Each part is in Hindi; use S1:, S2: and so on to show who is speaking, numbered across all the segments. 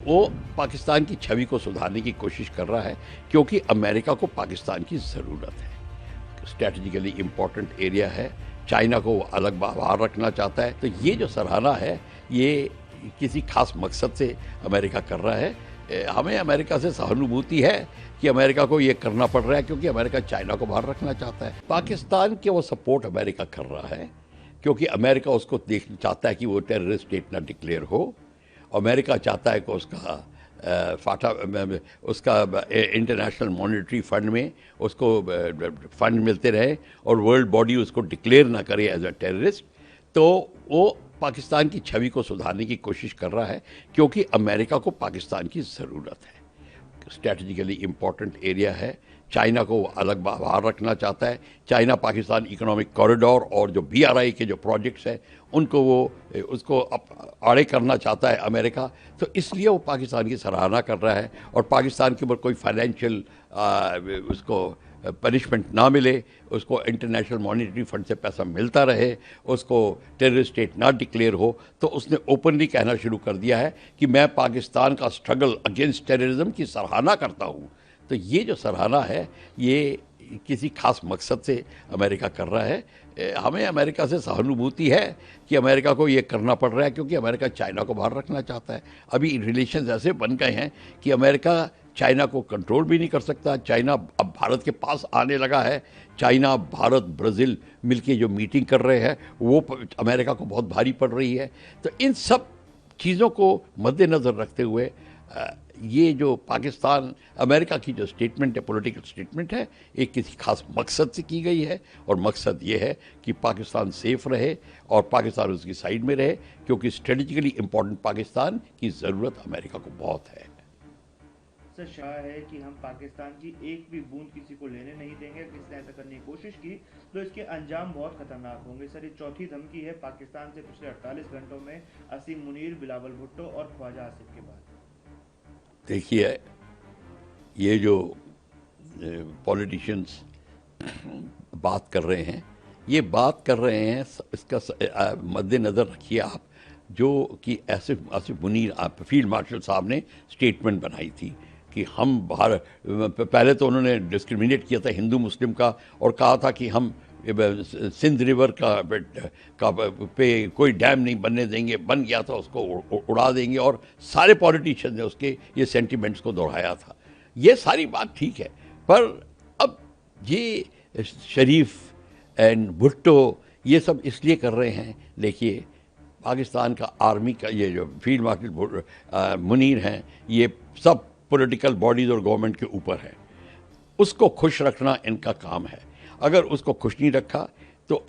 S1: वो पाकिस्तान की छवि को सुधारने की कोशिश कर रहा है, क्योंकि अमेरिका को पाकिस्तान की ज़रूरत है। स्ट्रैटेजिकली इम्पोर्टेंट एरिया है, चाइना को अलग बाहर रखना चाहता है। तो ये जो सराहना है, ये किसी खास मकसद से अमेरिका कर रहा है। हमें अमेरिका से सहानुभूति है कि अमेरिका को ये करना पड़ रहा है, क्योंकि अमेरिका चाइना को बाहर रखना चाहता है। पाकिस्तान के वो सपोर्ट अमेरिका कर रहा है, क्योंकि अमेरिका उसको देखना चाहता है कि वो टेररिस्ट स्टेट ना डिक्लेयर हो। अमेरिका चाहता है कि उसका इंटरनेशनल मॉनेटरी फंड में उसको फंड मिलते रहे और वर्ल्ड बॉडी उसको डिक्लेयर ना करे एज अ टेररिस्ट। तो वो पाकिस्तान की छवि को सुधारने की कोशिश कर रहा है, क्योंकि अमेरिका को पाकिस्तान की ज़रूरत है। स्ट्रैटेजिकली इम्पोर्टेंट एरिया है, चाइना को अलग बाहर रखना चाहता है। चाइना पाकिस्तान इकोनॉमिक कॉरिडोर और जो BRI के जो प्रोजेक्ट्स हैं उनको उसको आड़े करना चाहता है अमेरिका। तो इसलिए वो पाकिस्तान की सराहना कर रहा है, और पाकिस्तान के ऊपर कोई फाइनेंशियल उसको पनिशमेंट ना मिले, उसको इंटरनेशनल मॉनेटरी फंड से पैसा मिलता रहे, उसको टेररिस्ट स्टेट ना डिक्लेयर हो। तो उसने ओपनली कहना शुरू कर दिया है कि मैं पाकिस्तान का स्ट्रगल अगेंस्ट टेररिज्म की सराहना करता हूँ। तो ये जो सराहना है, ये किसी खास मकसद से अमेरिका कर रहा है। हमें अमेरिका से सहानुभूति है कि अमेरिका को ये करना पड़ रहा है, क्योंकि अमेरिका चाइना को बाहर रखना चाहता है। अभी रिलेशंस ऐसे बन गए हैं कि अमेरिका चाइना को कंट्रोल भी नहीं कर सकता। चाइना अब भारत के पास आने लगा है। चाइना, भारत, ब्राज़ील मिलके जो मीटिंग कर रहे हैं वो अमेरिका को बहुत भारी पड़ रही है। तो इन सब चीज़ों को मद्देनज़र रखते हुए ये जो पाकिस्तान अमेरिका की जो स्टेटमेंट है, पॉलिटिकल स्टेटमेंट है, एक किसी खास मकसद से की गई है। और मकसद ये है कि पाकिस्तान सेफ रहे और पाकिस्तान उसकी साइड में रहे, क्योंकि स्ट्रेटेजिकली इम्पोर्टेंट पाकिस्तान की ज़रूरत अमेरिका को बहुत है।
S2: सर, शाह है कि हम पाकिस्तान की एक भी बूंद किसी को लेने नहीं देंगे। किसी ने ऐसा करने की कोशिश की तो इसके अंजाम बहुत खतरनाक होंगे। सर, ये चौथी धमकी है पाकिस्तान से पिछले 48 घंटों में असीम मुनीर, बिलावल भुट्टो और ख्वाजा आसिफ के बाद।
S1: देखिए, ये जो पॉलिटिशियंस बात कर रहे हैं, ये बात कर रहे हैं, इसका मद्देनज़र रखिए आप, जो कि आसिफ मुनीर फील्ड मार्शल साहब ने स्टेटमेंट बनाई थी कि हम पहले तो उन्होंने डिस्क्रिमिनेट किया था हिंदू मुस्लिम का, और कहा था कि हम सिंध रिवर का पे कोई डैम नहीं बनने देंगे, बन गया था उसको उड़ा देंगे, और सारे पॉलिटिशियन ने उसके ये सेंटिमेंट्स को दोहराया था। ये सारी बात ठीक है, पर अब ये शरीफ एंड भुट्टो ये सब इसलिए कर रहे हैं। देखिए, पाकिस्तान का आर्मी का ये जो फील्ड मार्शल मुनीर हैं, ये सब पॉलिटिकल बॉडीज़ और गवर्नमेंट के ऊपर है। उसको खुश रखना इनका काम है। अगर उसको खुश नहीं रखा तो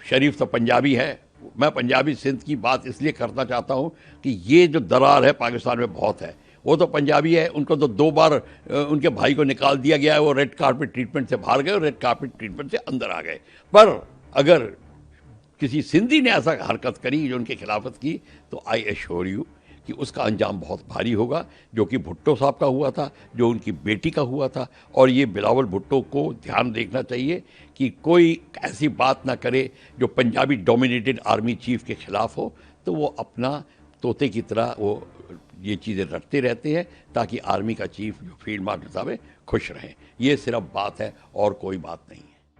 S1: शरीफ तो पंजाबी है, मैं पंजाबी सिंध की बात इसलिए करना चाहता हूँ कि ये जो दरार है पाकिस्तान में बहुत है। वो तो पंजाबी है, उनको तो 2 बार उनके भाई को निकाल दिया गया है, वो रेड कार्पेट ट्रीटमेंट से बाहर गए और रेड कार्पेट ट्रीटमेंट से अंदर आ गए। पर अगर किसी सिंधी ने ऐसा हरकत करी जो उनके खिलाफत की, तो आई एश्योर यू कि उसका अंजाम बहुत भारी होगा, जो कि भुट्टो साहब का हुआ था, जो उनकी बेटी का हुआ था। और ये बिलावल भुट्टो को ध्यान देखना चाहिए कि कोई ऐसी बात ना करे जो पंजाबी डोमिनेटेड आर्मी चीफ के खिलाफ हो। तो वो अपना तोते की तरह वो ये चीज़ें रटते रहते हैं, ताकि आर्मी का चीफ जो फील्ड मार्शल साहब है खुश रहें। ये सिर्फ बात है और कोई बात नहीं।